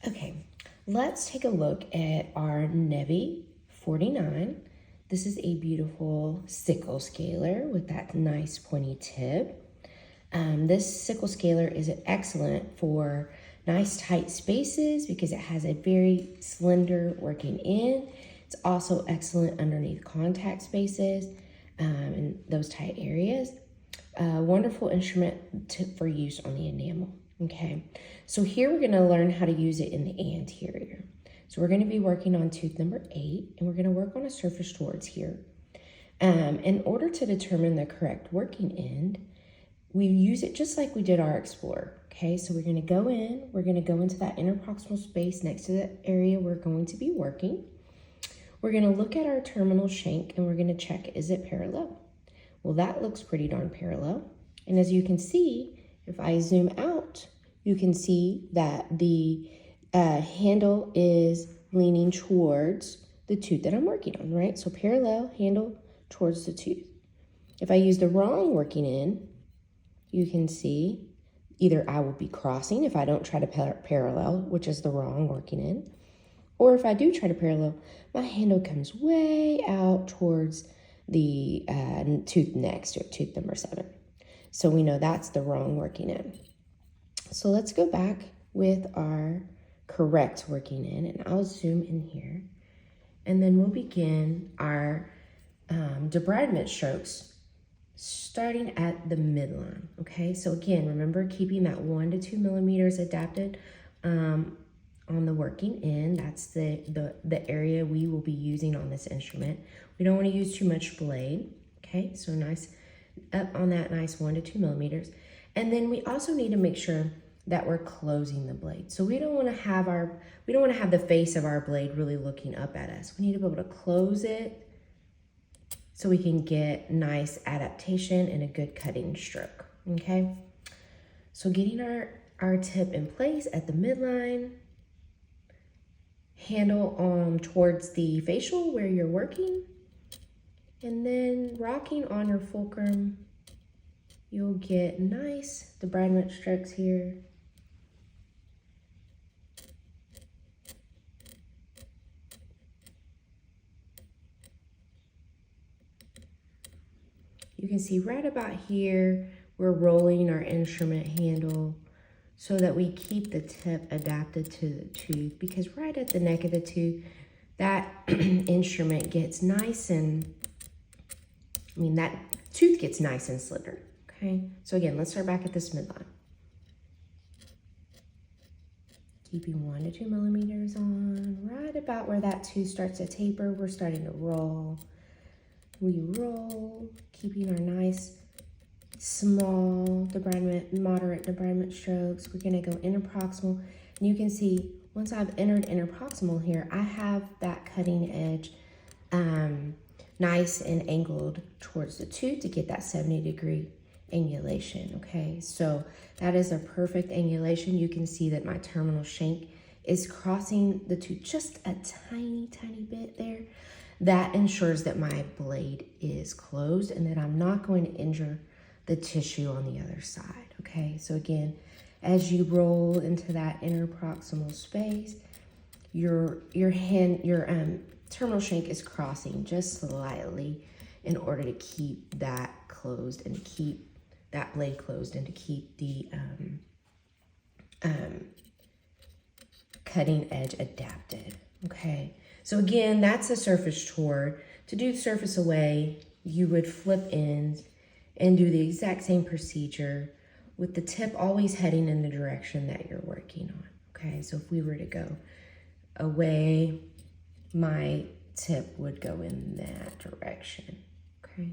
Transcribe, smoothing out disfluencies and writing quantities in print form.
Okay, let's take a look at our Nevi 49. This is a beautiful sickle scaler with that nice pointy tip. This sickle scaler is excellent for nice tight spaces because it has a very slender working end. It's also excellent underneath contact spaces in those tight areas. Wonderful instrument for use on the enamel. Okay, so here we're going to learn how to use it in the anterior. So we're going to be working on tooth number 8, and we're going to work on a surface towards here. In order to determine the correct working end, we use it just like we did our Explorer. Okay, so we're going to go in, we're going to go into that interproximal space next to the area we're going to be working. We're going to look at our terminal shank and we're going to check, is it parallel? Well, that looks pretty darn parallel. And as you can see, if I zoom out, you can see that the handle is leaning towards the tooth that I'm working on, right? So parallel, handle towards the tooth. If I use the wrong working end, you can see either I will be crossing if I don't try to parallel, which is the wrong working end, or if I do try to parallel, my handle comes way out towards the tooth next to it, tooth number 7. So we know that's the wrong working end. So let's go back with our correct working end, and I'll zoom in here, and then we'll begin our debridement strokes starting at the midline. Okay, so again, remember keeping that 1 to 2 millimeters adapted on the working end. That's the area we will be using on this instrument. We don't want to use too much blade. Okay, so nice up on that nice 1 to 2 millimeters. And then we also need to make sure that we're closing the blade. So we don't want to have the face of our blade really looking up at us. We need to be able to close it so we can get nice adaptation and a good cutting stroke. Okay, so getting our tip in place at the midline, handle towards the facial where you're working, and then rocking on your fulcrum, you'll get nice debridement strokes here. You can see right about here, we're rolling our instrument handle so that we keep the tip adapted to the tooth, because right at the neck of the tooth, that instrument gets nice and, that tooth gets nice and slender, okay? So again, let's start back at this midline. Keeping 1 to 2 millimeters on, right about where that tooth starts to taper, we're starting to roll. We roll, keeping our nice, small debridement, moderate debridement strokes. We're gonna go interproximal, and you can see once I've entered interproximal here, I have that cutting edge nice and angled towards the tooth to get that 70-degree angulation, okay? So that is a perfect angulation. You can see that my terminal shank is crossing the tooth just a tiny, tiny bit there. That ensures that my blade is closed and that I'm not going to injure the tissue on the other side, okay? So again, as you roll into that interproximal space, your terminal shank is crossing just slightly in order to keep that closed and to keep that blade closed and to keep the cutting edge adapted, okay? So again, that's a surface toward. To do surface away, you would flip ends and do the exact same procedure with the tip always heading in the direction that you're working on, okay? So if we were to go away, my tip would go in that direction, okay?